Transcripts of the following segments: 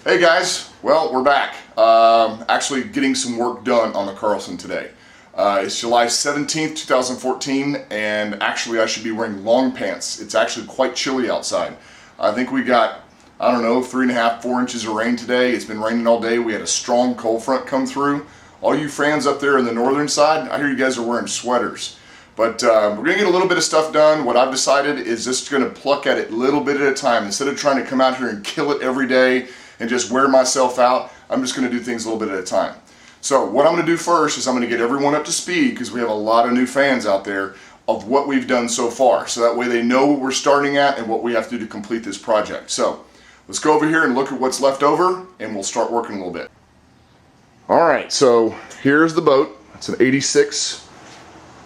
Hey guys, well, we're back. Actually getting some work done on the Carlson today. It's July 17th, 2014, and actually I should be wearing long pants. It's actually quite chilly outside. I think we got, I don't know, 3.5, 4 inches of rain today. It's been raining all day. We had a strong cold front come through. All you fans up there in the northern side, I hear you guys are wearing sweaters. But we're going to get a little bit of stuff done. What I've decided is just going to pluck at it a little bit at a time. Instead of trying to come out here and kill it every day and just wear myself out, I'm just going to do things a little bit at a time. So what I'm going to do first is I'm going to get everyone up to speed, because we have a lot of new fans out there, of what we've done so far. So that way they know what we're starting at and what we have to do to complete this project. So let's go over here and look at what's left over, and we'll start working a little bit. Alright, so here's the boat. It's an 86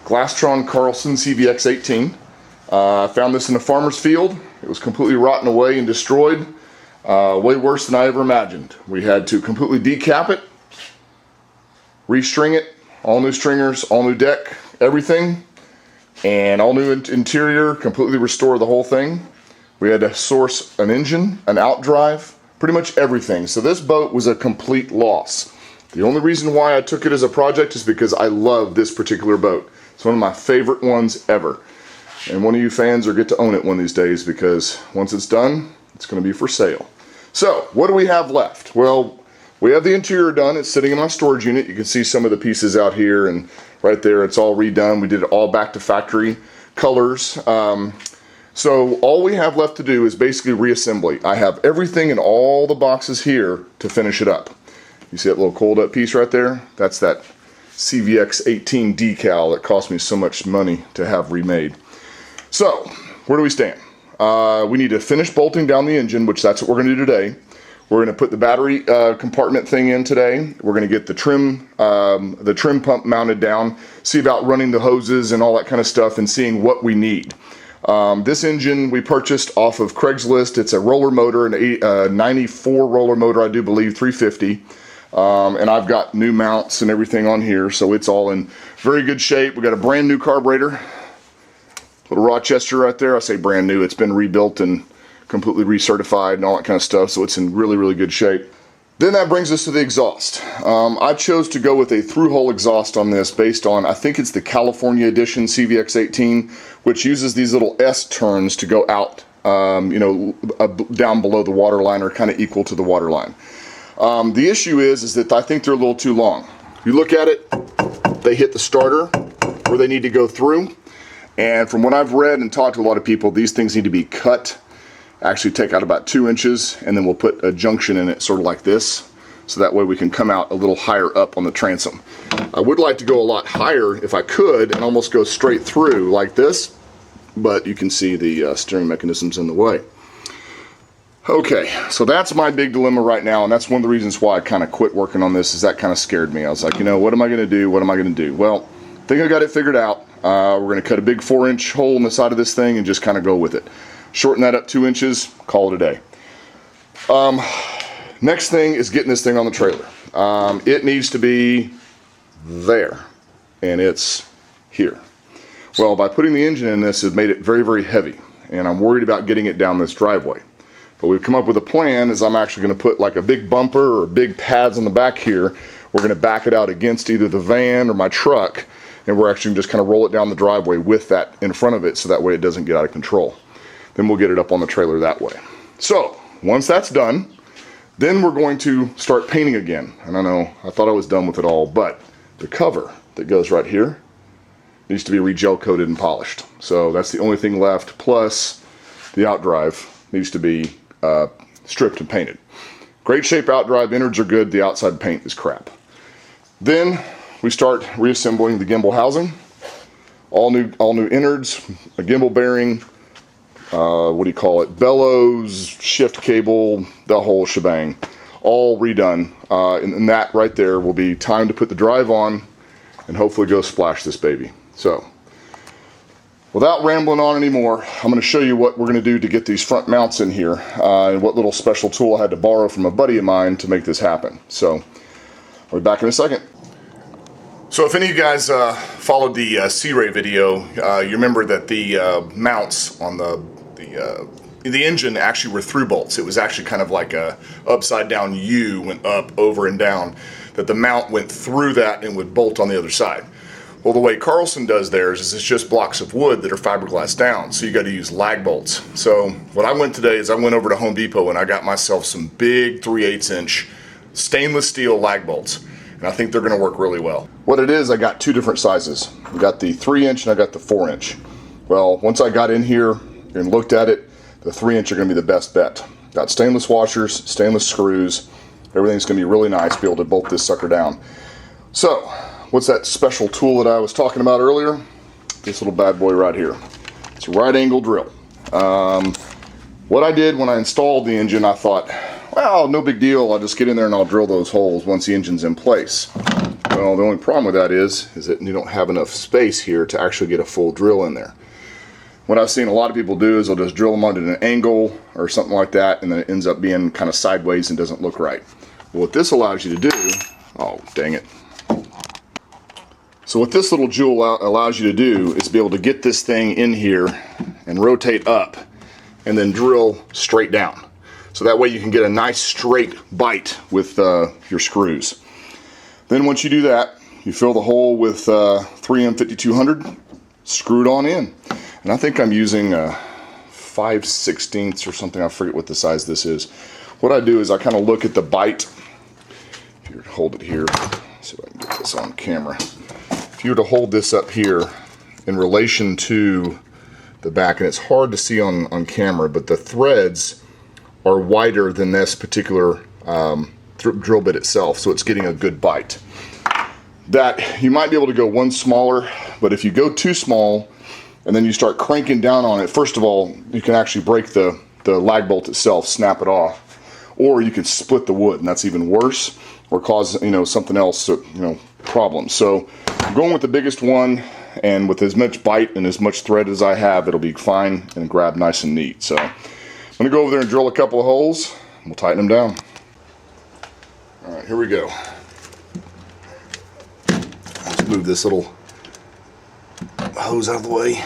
Glastron Carlson CVX-18. I found this in a farmer's field. It was completely rotten away and destroyed. Way worse than I ever imagined. We had to completely decap it, restring it, all new stringers, all new deck, everything, and all new interior, completely restore the whole thing. We had to source an engine, an outdrive, pretty much everything. So this boat was a complete loss. The only reason why I took it as a project is because I love this particular boat. It's one of my favorite ones ever. And one of you fans will get to own it one of these days, because once it's done, it's going to be for sale. So, what do we have left? Well, we have the interior done. It's sitting in my storage unit. You can see some of the pieces out here, and right there it's all redone. We did it all back to factory colors. So all we have left to do is basically reassembly. I have everything in all the boxes here to finish it up. You see that little coiled up piece right there? That's that CVX18 decal that cost me so much money to have remade. So, where do we stand? We need to finish bolting down the engine, which that's what we're going to do today. We're going to put the battery compartment thing in today. We're going to get the trim pump mounted down, see about running the hoses and all that kind of stuff, and seeing what we need. This engine we purchased off of Craigslist. It's a roller motor, a 94 roller motor, I do believe, 350. And I've got new mounts and everything on here, so it's all in very good shape. We got a brand new carburetor. Little Rochester right there. I say brand new. It's been rebuilt and completely recertified and all that kind of stuff, so it's in really, really good shape. Then that brings us to the exhaust. I chose to go with a through-hole exhaust on this based on, I think it's the California edition CVX18, which uses these little S turns to go out, down below the water line, or kind of equal to the water line. The issue is that I think they're a little too long. You look at it, they hit the starter where they need to go through. And from what I've read and talked to a lot of people, these things need to be cut, actually take out about 2 inches, and then we'll put a junction in it sort of like this, so that way we can come out a little higher up on the transom. I would like to go a lot higher if I could and almost go straight through like this, but you can see the steering mechanism's in the way. Okay, so that's my big dilemma right now, and that's one of the reasons why I kind of quit working on this, is that kind of scared me. I was like, what am I going to do? What am I going to do? Well, I think I got it figured out. We're going to cut a big 4-inch hole in the side of this thing and just kind of go with it. Shorten that up 2 inches, call it a day. Next thing is getting this thing on the trailer. It needs to be there, and it's here. Well, by putting the engine in this, it made it very, very heavy, and I'm worried about getting it down this driveway. But we've come up with a plan, is I'm actually going to put like a big bumper or big pads on the back here. We're going to back it out against either the van or my truck, and we're actually just kind of roll it down the driveway with that in front of it, so that way it doesn't get out of control. Then we'll get it up on the trailer that way. So once that's done, then we're going to start painting again. And I know I thought I was done with it all, but the cover that goes right here needs to be re-gel coated and polished. So that's the only thing left, plus the outdrive needs to be stripped and painted. Great shape outdrive, innards are good, the outside paint is crap. Then we start reassembling the gimbal housing. All new innards, a gimbal bearing, bellows, shift cable, the whole shebang, all redone. And that right there will be time to put the drive on and hopefully go splash this baby. So, without rambling on anymore, I'm going to show you what we're going to do to get these front mounts in here, and what little special tool I had to borrow from a buddy of mine to make this happen. So, I'll be back in a second. So if any of you guys followed the C-Ray video, you remember that the mounts on the the engine actually were through bolts. It was actually kind of like a upside down U, went up, over, and down, that the mount went through that and would bolt on the other side. Well, the way Carlson does theirs is it's just blocks of wood that are fiberglass down, so you got to use lag bolts. So what I went today is I went over to Home Depot and I got myself some big 3/8 inch stainless steel lag bolts, and I think they're going to work really well. What it is, I got two different sizes. I got the 3-inch and I got the 4-inch. Well, once I got in here and looked at it, the 3-inch are going to be the best bet. Got stainless washers, stainless screws, everything's going to be really nice to be able to bolt this sucker down. So, what's that special tool that I was talking about earlier? This little bad boy right here. It's a right angle drill. What I did when I installed the engine, I thought, well, no big deal, I'll just get in there and I'll drill those holes once the engine's in place. Well, the only problem with that is that you don't have enough space here to actually get a full drill in there. What I've seen a lot of people do is they'll just drill them at an angle or something like that, and then it ends up being kind of sideways and doesn't look right. Well, what this allows you to do, oh dang it. So what this little jewel allows you to do is be able to get this thing in here and rotate up and then drill straight down. So that way you can get a nice straight bite with your screws. Then once you do that, you fill the hole with 3M 5200, screw it on in. And I think I'm using 5/16 or something, I forget what the size this is. What I do is I kind of look at the bite. If you were to hold it here, see if I can get this on camera. If you were to hold this up here in relation to the back, and it's hard to see on camera, but the threads are wider than this particular drill bit itself, so it's getting a good bite. That you might be able to go one smaller, but if you go too small and then you start cranking down on it, first of all, you can actually break the lag bolt itself, snap it off, or you can split the wood, and that's even worse, or cause something else, problems. So I'm going with the biggest one, and with as much bite and as much thread as I have, it'll be fine and grab nice and neat. So I'm going to go over there and drill a couple of holes, and we'll tighten them down. All right, here we go. Let's move this little hose out of the way.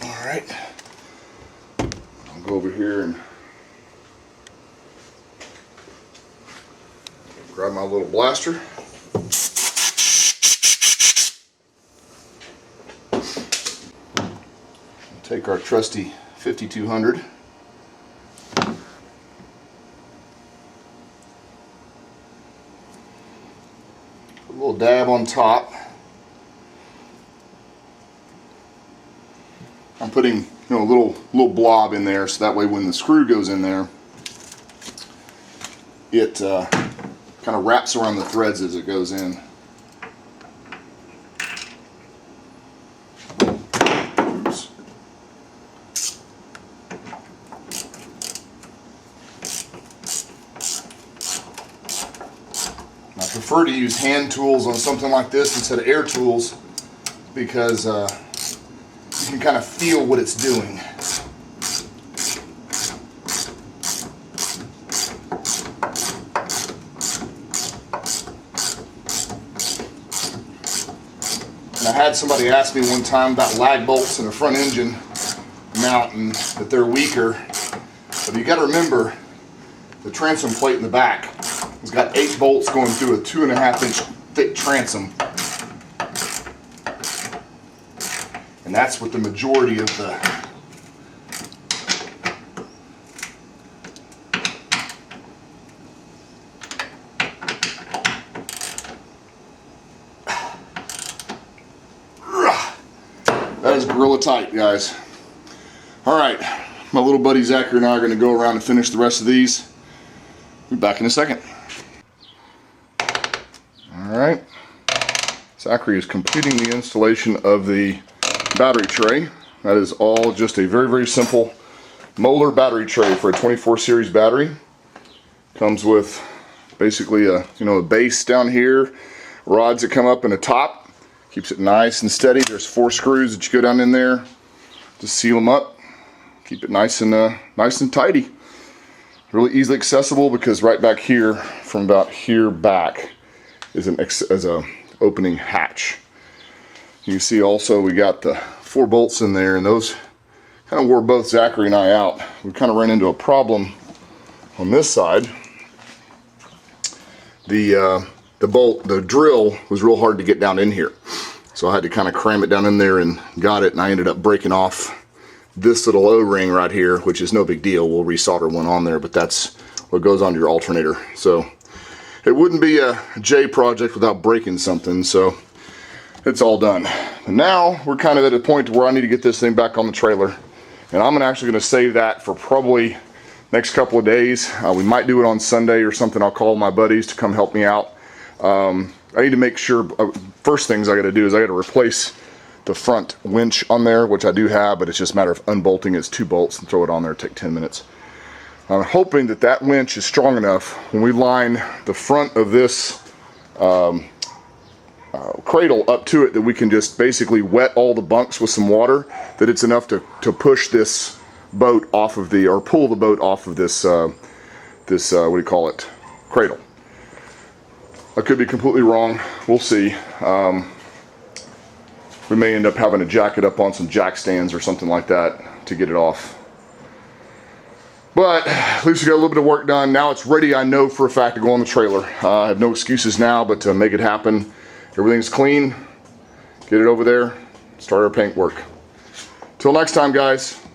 All right, I'll go over here and grab my little blaster. Take our trusty 5200. Put a little dab on top. I'm putting a little blob in there, so that way when the screw goes in there, it kind of wraps around the threads as it goes in. Oops. I prefer to use hand tools on something like this instead of air tools because you can kind of feel what it's doing. And I had somebody ask me one time about lag bolts in a front engine mount and that they're weaker. But you got to remember the transom plate in the back has got 8 bolts going through a 2.5 inch thick transom. And that's what the majority of the that is Gorilla tight, guys. Alright, my little buddy Zachary and I are going to go around and finish the rest of these. We'll be back in a second. Alright, Zachary is completing the installation of the battery tray. That is all just a very, very simple molar battery tray for a 24 series battery. Comes with basically a base down here, rods that come up in the top, Keeps it nice and steady. There's 4 screws that you go down in there to seal them up. Keep it nice and tidy. Really easily accessible because right back here, from about here back, is a opening hatch. You can see also we got the 4 bolts in there, and those kind of wore both Zachary and I out. We kind of ran into a problem on this side. The drill was real hard to get down in here. So I had to kind of cram it down in there and got it, and I ended up breaking off this little O-ring right here, which is no big deal. We'll resolder one on there, but that's what goes on your alternator. So it wouldn't be a J project without breaking something, so it's all done. And now we're kind of at a point where I need to get this thing back on the trailer, and I'm actually going to save that for probably next couple of days. We might do it on Sunday or something. I'll call my buddies to come help me out. I need to make sure, first things I got to do is I got to replace the front winch on there, which I do have, but it's just a matter of unbolting its 2 bolts and throw it on there. It'll take 10 minutes. I'm hoping that that winch is strong enough when we line the front of this cradle up to it that we can just basically wet all the bunks with some water, that it's enough to push this boat off of the, or pull the boat off of this, what do you call it, cradle. I could be completely wrong. We'll see. We may end up having to jack it up on some jack stands or something like that to get it off. But at least we got a little bit of work done. Now it's ready, I know for a fact, to go on the trailer. I have no excuses now but to make it happen. Everything's clean. Get it over there. Start our paint work. Till next time, guys.